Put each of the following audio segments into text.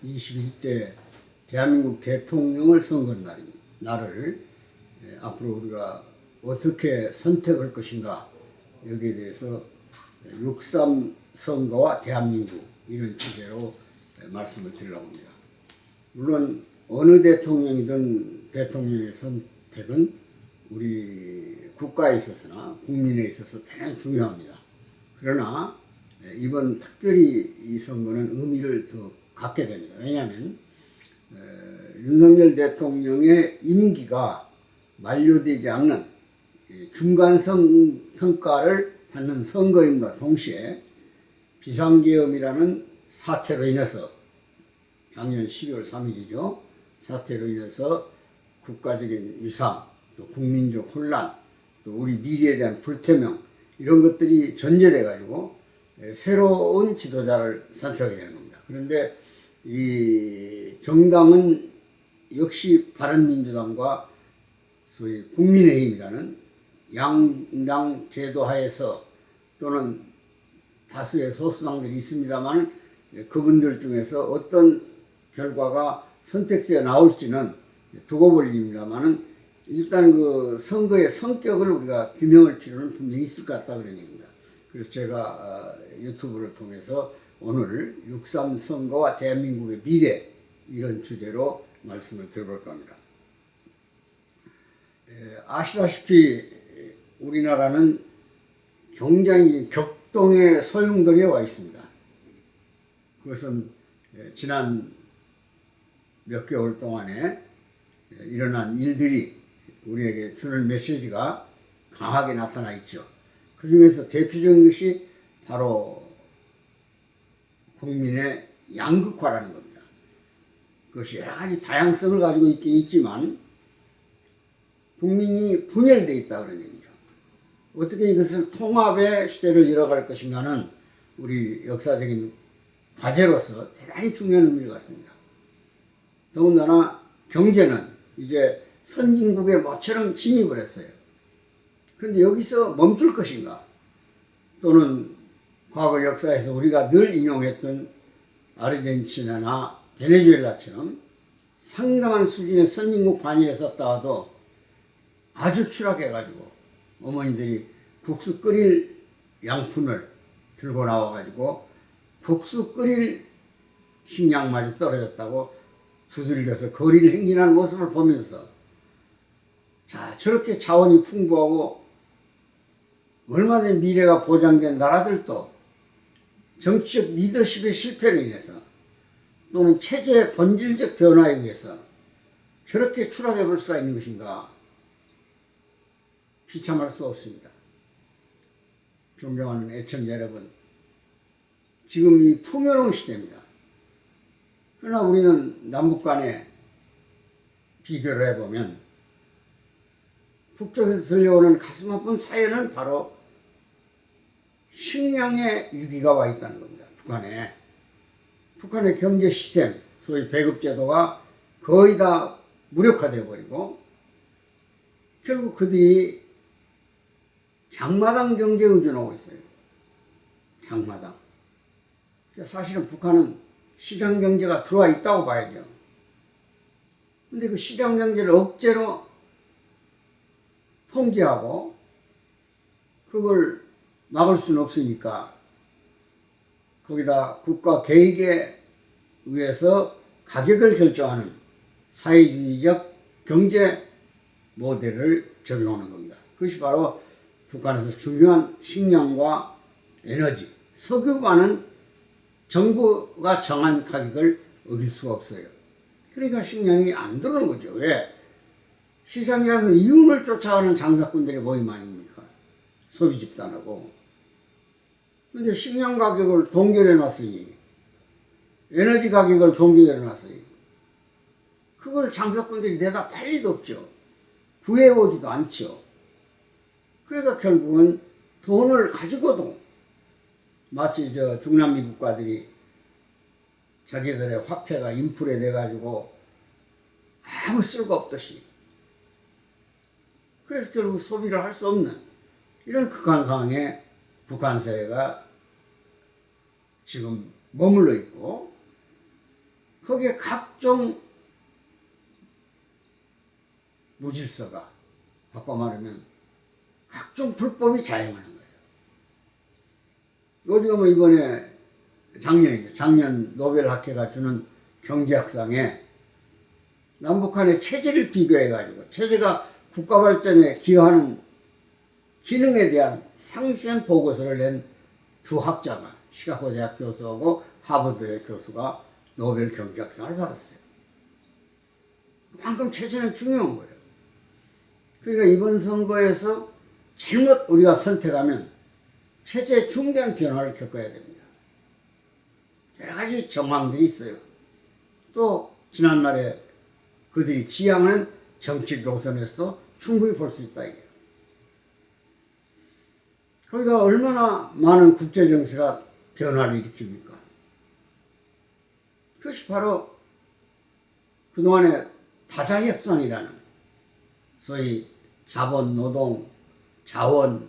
21대 대한민국 대통령을 선거하는 날입니다. 날을 앞으로 우리가 어떻게 선택할 것인가 여기에 대해서 6.3 선거와 대한민국 이런 주제로 말씀을 드리려고 합니다. 물론 어느 대통령이든 대통령의 선택은 우리 국가에 있어서나 국민에 있어서 대단히 중요합니다. 그러나 이번 특별히 이 선거는 의미를 더 갖게 됩니다. 왜냐하면 윤석열 대통령의 임기가 만료되지 않는 중간성 평가를 받는 선거임과 동시에 비상계엄이라는 사태로 인해서 작년 12월 3일이죠. 사태로 인해서 국가적인 위상, 또 국민적 혼란, 또 우리 미래에 대한 불투명 이런 것들이 전제돼 가지고 새로운 지도자를 선택하게 되는 겁니다. 그런데 이 정당은 역시 바른민주당과 소위 국민의힘이라는 양당 제도 하에서 또는 다수의 소수당들이 있습니다만 그분들 중에서 어떤 결과가 선택지에 나올지는 두고 볼 일입니다만 일단 그 선거의 성격을 우리가 규명할 필요는 분명히 있을 것 같다 그런 얘기입니다. 그래서 제가 유튜브를 통해서 오늘 6.3 선거와 대한민국의 미래 이런 주제로 말씀을 드려볼까 합니다. 아시다시피 우리나라는 굉장히 격동의 소용돌이에 와 있습니다. 그것은 지난 몇 개월 동안에 일어난 일들이 우리에게 주는 메시지가 강하게 나타나 있죠. 그 중에서 대표적인 것이 바로 국민의 양극화라는 겁니다. 그것이 여러 가지 다양성을 가지고 있긴 있지만 국민이 분열되어 있다 그런 얘기죠. 어떻게 이것을 통합의 시대를 이뤄갈 것인가는 우리 역사적인 과제로서 대단히 중요한 의미를 갖습니다. 더군다나 경제는 이제 선진국의 모처럼 진입을 했어요. 그런데 여기서 멈출 것인가? 또는 과거 역사에서 우리가 늘 인용했던 아르헨티나나 베네수엘라처럼 상당한 수준의 선진국 반열에 섰다가도 아주 추락해가지고 어머니들이 국수 끓일 양푼을 들고 나와가지고 국수 끓일 식량마저 떨어졌다고 두들겨서 거리를 행진하는 모습을 보면서 자, 저렇게 자원이 풍부하고 얼마나 미래가 보장된 나라들도 정치적 리더십의 실패로 인해서 또는 체제의 본질적 변화에 의해서 저렇게 추락해 볼 수가 있는 것인가 비참할 수 없습니다. 존경하는 애청자 여러분, 지금 이 풍요로운 시대입니다. 그러나 우리는 남북 간에 비교를 해보면 북쪽에서 들려오는 가슴 아픈 사연은 바로 식량의 위기가 와 있다는 겁니다. 북한의 경제 시스템, 소위 배급제도가 거의 다 무력화되어 버리고 결국 그들이 장마당 경제에 의존하고 있어요. 장마당. 사실은 북한은 시장 경제가 들어와 있다고 봐야죠. 근데 그 시장 경제를 억제로 통제하고 그걸 막을 수는 없으니까 거기다 국가 계획에 의해서 가격을 결정하는 사회주의적 경제 모델을 적용하는 겁니다. 그것이 바로 북한에서 중요한 식량과 에너지, 석유만은 정부가 정한 가격을 어길 수가 없어요. 그러니까 식량이 안 들어오는 거죠. 왜? 시장이라서 이윤을 쫓아가는 장사꾼들의 모임 아닙니까? 소비 집단하고. 근데 식량 가격을 동결해 놨으니, 에너지 가격을 동결해 놨으니, 그걸 장사꾼들이 대답할 리도 없죠. 구해오지도 않죠. 그러니까 결국은 돈을 가지고도 마치 중남미 국가들이 자기들의 화폐가 인플레 돼가지고 아무 쓸거 없듯이 그래서 결국 소비를 할 수 없는 이런 극한 상황에 북한 사회가 지금 머물러 있고 거기에 각종 무질서가, 바꿔 말하면 각종 불법이 자행하는 거예요. 요즘 이번에 작년이죠. 작년 노벨학회가 주는 경제학상에 남북한의 체제를 비교해가지고 체제가 국가 발전에 기여하는 기능에 대한 상세한 보고서를 낸 두 학자가, 시카고 대학 교수하고 하버드 교수가 노벨 경제학상을 받았어요. 그만큼 체제는 중요한 거예요. 그러니까 이번 선거에서 잘못 우리가 선택하면 체제에 중대한 변화를 겪어야 됩니다. 여러 가지 정황들이 있어요. 또 지난날에 그들이 지향하는 정치 노선에서도 충분히 볼 수 있다 이게. 거기다 얼마나 많은 국제 정세가 변화를 일으킵니까? 그것이 바로 그동안의 다자협상이라는 소위 자본, 노동, 자원,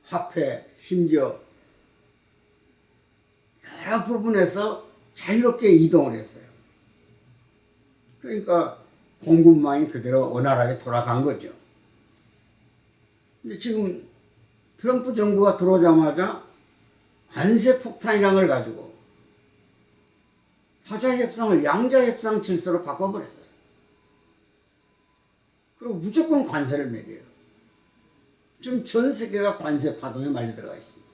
화폐, 심지어 여러 부분에서 자유롭게 이동을 했어요. 그러니까 공급망이 그대로 원활하게 돌아간 거죠. 근데 지금 트럼프 정부가 들어오자마자 관세 폭탄이라는 걸 가지고 다자협상을 양자협상 질서로 바꿔버렸어요. 그리고 무조건 관세를 매겨요. 지금 전 세계가 관세 파동에 말려 들어가 있습니다.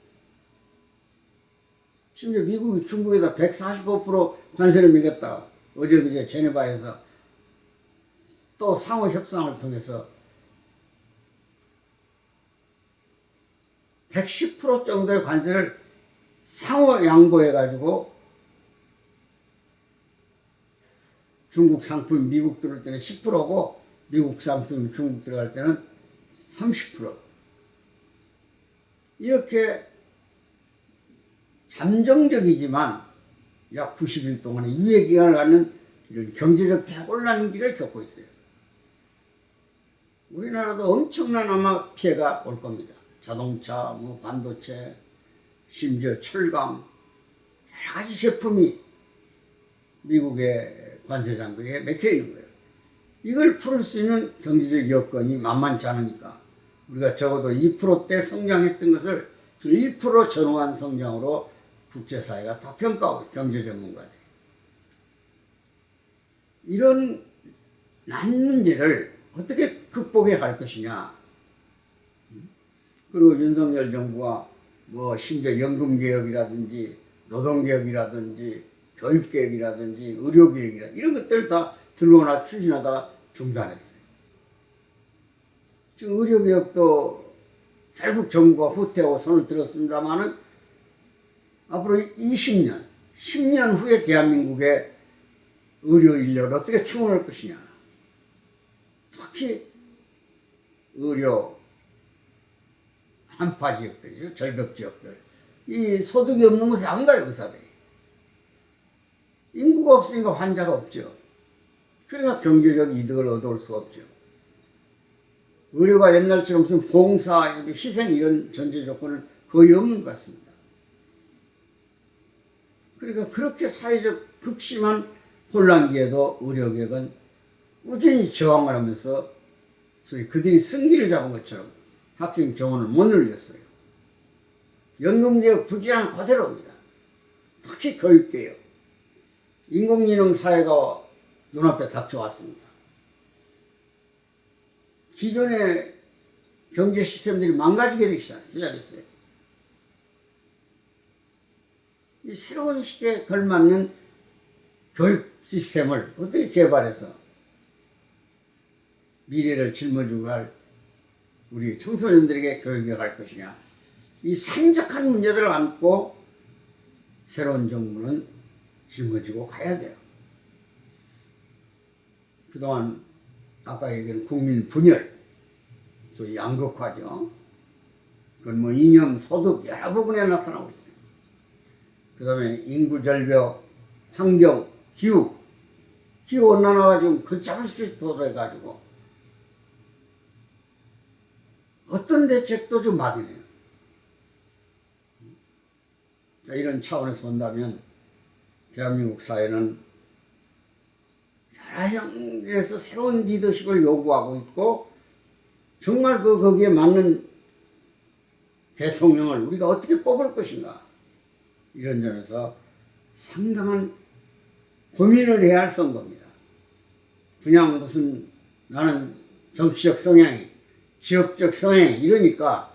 심지어 미국이 중국에다 145% 관세를 매겼다가 어제 그제 제네바에서 또 상호 협상을 통해서 110% 정도의 관세를 상호 양보해가지고 중국 상품이 미국 들어올 때는 10%고 미국 상품이 중국 들어갈 때는 30%. 이렇게 잠정적이지만 약 90일 동안의 유예기간을 갖는 이런 경제적 대혼란기를 겪고 있어요. 우리나라도 엄청난 아마 피해가 올 겁니다. 자동차, 반도체, 심지어 철강, 여러 가지 제품이 미국의 관세 장벽에 맥혀 있는 거예요. 이걸 풀을 수 있는 경제적 여건이 만만치 않으니까 우리가 적어도 2%대 성장했던 것을 1% 전후한 성장으로 국제사회가 다 평가하고 있어요. 경제 전문가들이. 이런 난 문제를 어떻게 극복해 갈 것이냐. 그리고 윤석열 정부가 심지어 연금개혁이라든지 노동개혁이라든지 교육개혁이라든지 의료개혁이라든지 이런 것들을 다 들어오나 추진하다가 중단했어요. 지금 의료개혁도 결국 정부가 후퇴하고 손을 들었습니다마는 앞으로 20년, 10년 후에 대한민국의 의료 인력을 어떻게 충원할 것이냐. 특히 의료 한파 지역들이죠. 절벽 지역들. 이 소득이 없는 곳에 안 가요, 의사들이. 인구가 없으니까 환자가 없죠. 그러니까 경제적 이득을 얻어올 수가 없죠. 의료가 옛날처럼 무슨 봉사, 희생 이런 전제 조건은 거의 없는 것 같습니다. 그러니까 그렇게 사회적 극심한 혼란기에도 의료개혁은 꾸준히 저항을 하면서 소위 그들이 승기를 잡은 것처럼 학생 정원을 못 늘렸어요. 연금개혁 부진한 그대로입니다. 특히 교육개혁. 인공지능 사회가 눈앞에 닥쳐왔습니다. 기존의 경제 시스템들이 망가지게 되기 시작했어요. 이 새로운 시대에 걸맞는 교육 시스템을 어떻게 개발해서 미래를 짊어지고 갈 우리 청소년들에게 교육해 갈 것이냐. 이 산적한 문제들을 안고 새로운 정부는 짊어지고 가야 돼요. 그동안 아까 얘기한 국민 분열, 소위 양극화죠. 그건 이념, 소득 여러 부분에 나타나고 있어요. 그 다음에 인구 절벽, 환경, 기후 온난화가 지금 걷잡을 수 있게 도달해가지고 어떤 대책도 좀 막이네요. 이런 차원에서 본다면 대한민국 사회는 여러 형질에서 새로운 리더십을 요구하고 있고 정말 거기에 맞는 대통령을 우리가 어떻게 뽑을 것인가 이런 점에서 상당한 고민을 해야 할 선거입니다. 그냥 무슨 나는 정치적 성향이 지역적 성향이 이러니까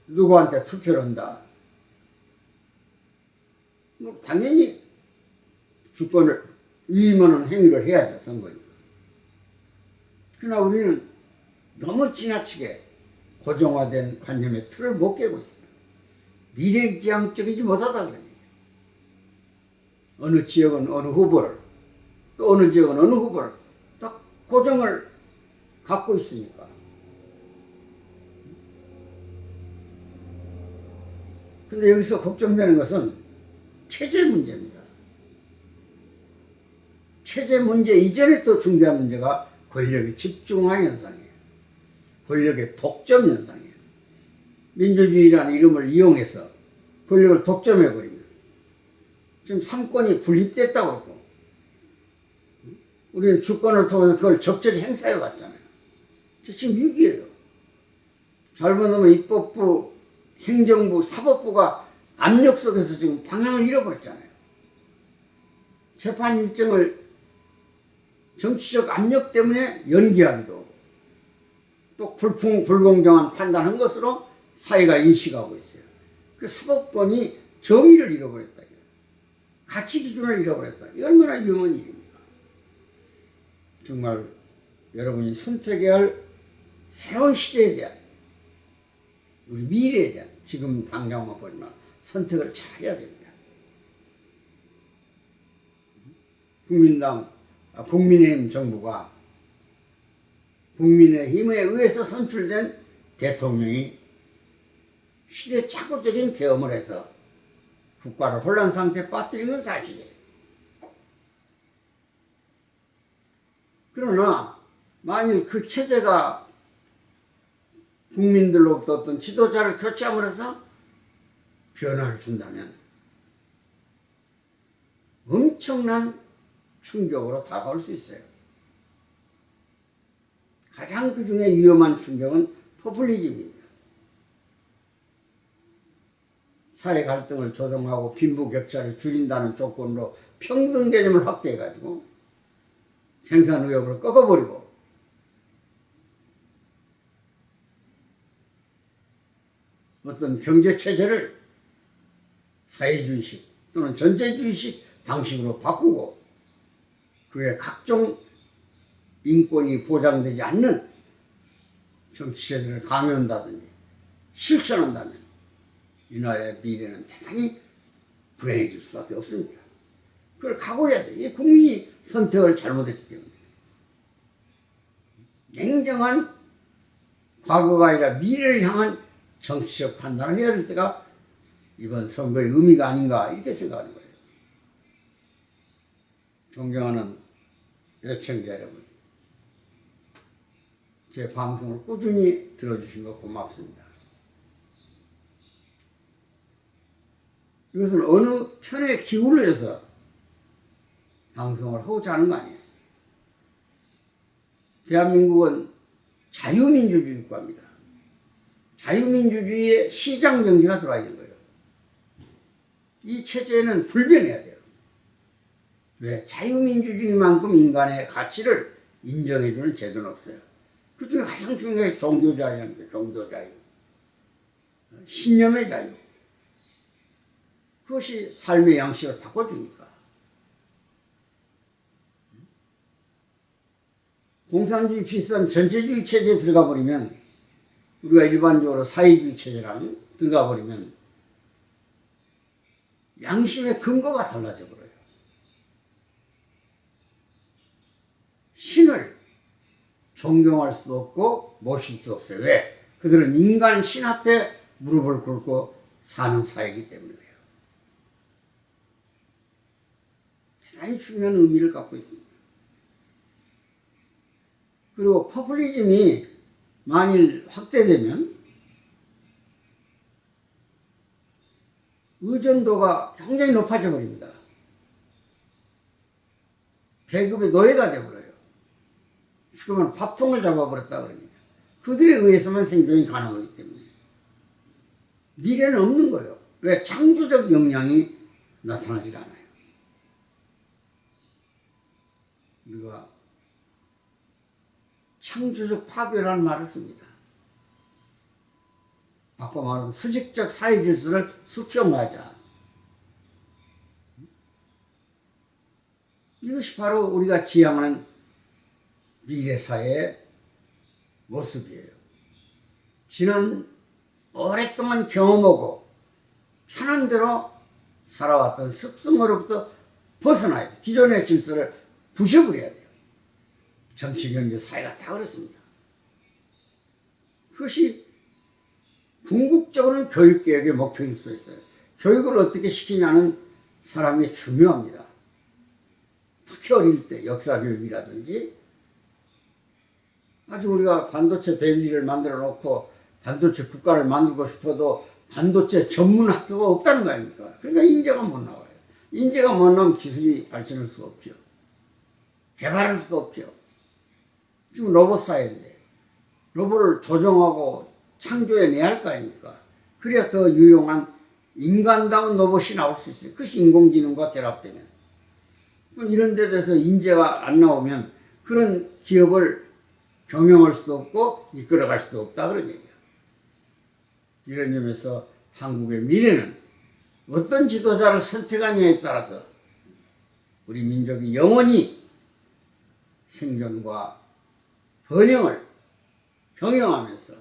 누구한테 투표를 한다. 뭐 당연히 주권을 위임하는 행위를 해야죠. 선거니까. 그러나 우리는 너무 지나치게 고정화된 관념의 틀을 못 깨고 있어요. 미래지향적이지 못하다 그러니 어느 지역은 어느 후보를 또 어느 지역은 어느 후보를 딱 고정을 갖고 있으니까. 근데 여기서 걱정되는 것은 체제 문제입니다. 체제 문제 이전에 또 중대한 문제가 권력의 집중화 현상이에요. 권력의 독점 현상이에요. 민주주의라는 이름을 이용해서 권력을 독점해버리면 지금 삼권이 분립됐다고 그러고 우리는 주권을 통해서 그걸 적절히 행사해 왔잖아요. 지금 위기예요. 잘못하면 입법부, 행정부, 사법부가 압력 속에서 지금 방향을 잃어버렸잖아요. 재판 일정을 정치적 압력 때문에 연기하기도 하고 또 불공정한 판단한 것으로 사회가 인식하고 있어요. 그 사법권이 정의를 잃어버렸다. 가치 기준을 잃어버렸다. 이 얼마나 위험한 일입니까? 정말 여러분이 선택해야 할 새로운 시대에 대한 우리 미래에 대한 지금 당장만 보지만 선택을 잘해야 됩니다. 국민의힘 정부가 국민의힘에 의해서 선출된 대통령이 시대착오적인 계엄을 해서 국가를 혼란 상태에 빠뜨린 건 사실이에요. 그러나 만일 그 체제가 국민들로부터 어떤 지도자를 교체함으로 해서 변화를 준다면 엄청난 충격으로 다가올 수 있어요. 가장 그 중에 위험한 충격은 포퓰리즘입니다. 사회 갈등을 조정하고 빈부격차를 줄인다는 조건으로 평등 개념을 확대해가지고 생산 의욕을 꺾어버리고 어떤 경제체제를 사회주의식 또는 전체주의식 방식으로 바꾸고 그에 각종 인권이 보장되지 않는 정치체제를 강요한다든지 실천한다면 이 나라의 미래는 대단히 불행해질 수밖에 없습니다. 그걸 각오해야 돼. 이 국민이 선택을 잘못했기 때문에. 냉정한 과거가 아니라 미래를 향한 정치적 판단을 해야 될 때가 이번 선거의 의미가 아닌가 이렇게 생각하는 거예요. 존경하는 애청자 여러분, 제 방송을 꾸준히 들어주신 거 고맙습니다. 이것은 어느 편에 기울여서 방송을 하고자 하는 거 아니에요. 대한민국은 자유민주주의 국가입니다. 자유민주주의에 시장경제가 들어와 있는 거예요. 이 체제는 불변해야 돼요. 왜? 자유민주주의만큼 인간의 가치를 인정해주는 제도는 없어요. 그 중에 가장 중요한 게 종교자유입니다. 종교자유. 신념의 자유. 그것이 삶의 양식을 바꿔주니까. 공산주의 비슷한 전체주의 체제에 들어가 버리면 우리가 일반적으로 사회주의 체제랑 들어가 버리면 양심의 근거가 달라져 버려요. 신을 존경할 수도 없고 모실 수 없어요. 왜? 그들은 인간 신 앞에 무릎을 꿇고 사는 사회이기 때문에 그래요. 대단히 중요한 의미를 갖고 있습니다. 그리고 포퓰리즘이 만일 확대되면 의존도가 굉장히 높아져 버립니다. 배급의 노예가 되어버려요. 그러면 밥통을 잡아버렸다 그러니까. 그들에 의해서만 생존이 가능하기 때문에. 미래는 없는 거예요. 왜? 창조적 역량이 나타나질 않아요. 우리가 창조적 파괴라는 말을 씁니다. 바꿔 말하면 수직적 사회 질서를 수평하자. 이것이 바로 우리가 지향하는 미래 사회의 모습이에요. 지난 오랫동안 경험하고 편한 대로 살아왔던 습성으로부터 벗어나야 돼요. 기존의 질서를 부셔버려야 돼요. 정치, 경제, 사회가 다 그렇습니다. 그것이 궁극적으로는 교육개혁의 목표일 수 있어요. 교육을 어떻게 시키냐는 사람이 중요합니다. 특히 어릴 때 역사교육이라든지 아직 우리가 반도체 밸리를 만들어 놓고 반도체 국가를 만들고 싶어도 반도체 전문 학교가 없다는 거 아닙니까? 그러니까 인재가 못 나와요. 인재가 못 나오면 기술이 발전할 수가 없죠. 개발할 수가 없죠. 지금 로봇 사회인데 로봇을 조정하고 창조해내야 할 거 아닙니까? 그래야 더 유용한 인간다운 로봇이 나올 수 있어요. 그것이 인공지능과 결합되면. 이런 데 대해서 인재가 안 나오면 그런 기업을 경영할 수도 없고 이끌어갈 수도 없다 그런 얘기예요. 이런 점에서 한국의 미래는 어떤 지도자를 선택하느냐에 따라서 우리 민족이 영원히 생존과 번영을 경영하면서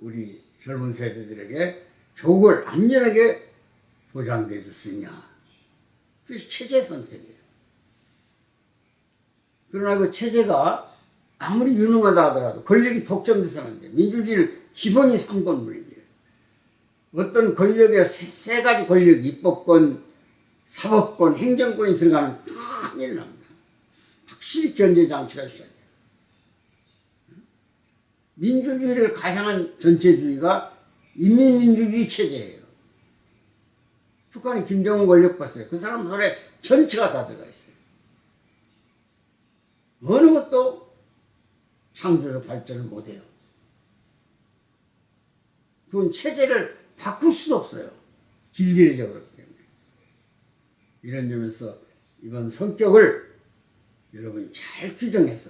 우리 젊은 세대들에게 조국을 안전하게 보장해 줄 수 있냐. 그것이 체제 선택이에요. 그러나 그 체제가 아무리 유능하다 하더라도 권력이 독점돼서는 안 돼. 민주주의는 기본이 삼권 분립이에요. 어떤 권력의 세 가지 권력이 입법권, 사법권, 행정권이 들어가면 큰일 납니다. 확실히 견제장치가 있어야 돼요. 민주주의를 가장한 전체주의가 인민민주주의 체제예요. 북한이 김정은 권력 봤어요. 그 사람 손에 전체가 다 들어가 있어요. 어느 것도 창조적 발전을 못해요. 그건 체제를 바꿀 수도 없어요. 길들여져 그렇기 때문에. 이런 점에서 이번 성격을 여러분이 잘 규정해서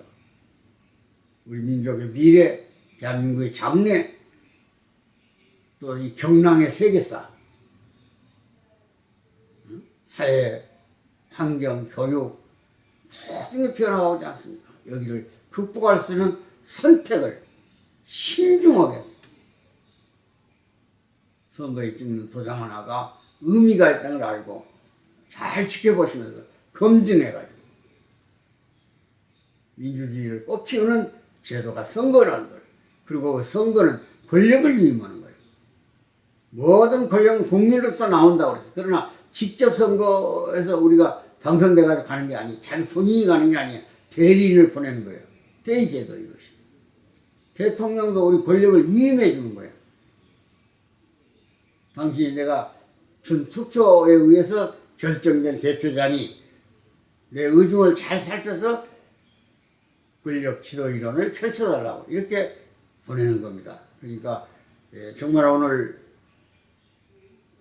우리 민족의 미래, 대한민국의 장래, 또 이 경랑의 세계사, 사회, 환경, 교육 모든 게 변화하지 않습니까? 여기를 극복할 수 있는 선택을 신중하게 선거에 찍는 도장 하나가 의미가 있다는 걸 알고 잘 지켜보시면서 검증해가지고 민주주의를 꽃피우는 제도가 선거라는 걸, 그리고 그 선거는 권력을 위임하는 거예요. 모든 권력은 국민으로서 나온다고 그랬어요. 그러나 직접 선거에서 우리가 당선돼가지고 가는 게 아니에요. 자기 본인이 가는 게 아니에요. 대리인을 보내는 거예요. 대의제도 이것이. 대통령도 우리 권력을 위임해 주는 거예요. 당신이 내가 준 투표에 의해서 결정된 대표자니 내 의중을 잘 살펴서 권력 지도 이론을 펼쳐달라고 이렇게 보내는 겁니다. 그러니까 정말 오늘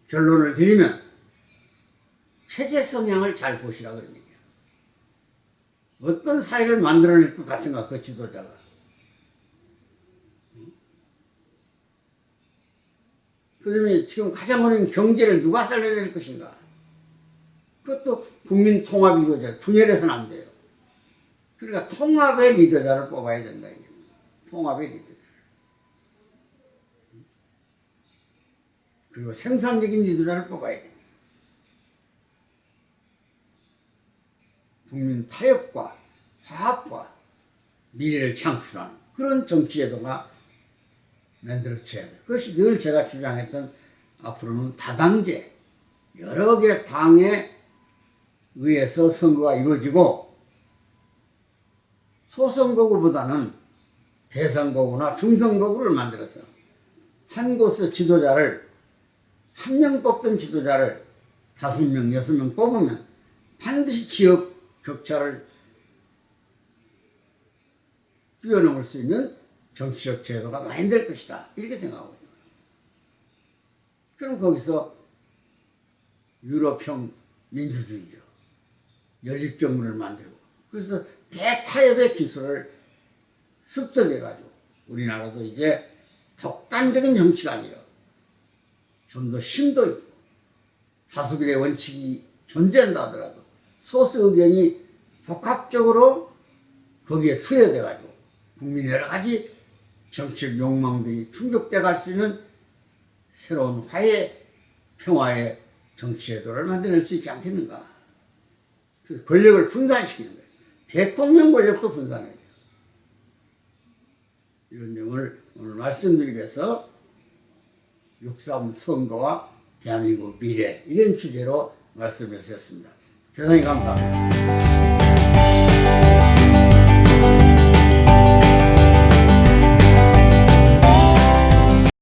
결론을 드리면 체제 성향을 잘 보시라 그런 얘기예요. 어떤 사회를 만들어낼 것 같은가 그 지도자가. 그 다음에 지금 가장 어려운 경제를 누가 살려낼 것인가. 그것도 국민 통합이 이루어져요. 분열해서는 안 돼요. 그러니까 통합의 리더자를 뽑아야 된다. 통합의 리더자. 그리고 생산적인 리더자를 뽑아야 됩니다. 국민 타협과 화합과 미래를 창출하는 그런 정치제도가 만들어져야 돼요. 그것이 늘 제가 주장했던 앞으로는 다당제, 여러 개 당에 의해서 선거가 이루어지고 소선거구보다는 대선거구나 중선거구를 만들어서 한 곳의 지도자를 한 명 뽑던 지도자를 5명, 6명 뽑으면 반드시 지역 격차를 뛰어넘을 수 있는 정치적 제도가 마련될 것이다. 이렇게 생각하고 있는 거예요. 그럼 거기서 유럽형 민주주의죠. 연립정부를 만들고 그래서 대타협의 기술을 습득해가지고 우리나라도 이제 독단적인 정치가 아니라 좀 더 심도 있고 다수결의 원칙이 존재한다 하더라도 소수 의견이 복합적으로 거기에 투여돼가지고 국민의 여러 가지 정치적 욕망들이 충족돼 갈 수 있는 새로운 화해, 평화의 정치제도를 만들어낼 수 있지 않겠는가. 그래서 권력을 분산시키는 거예요. 대통령 권력도 분산해야 돼요. 이런 점을 오늘 말씀드리기 위해서 6.3 선거와 대한민국 미래 이런 주제로 말씀을 드렸습니다. 대단히 감사합니다.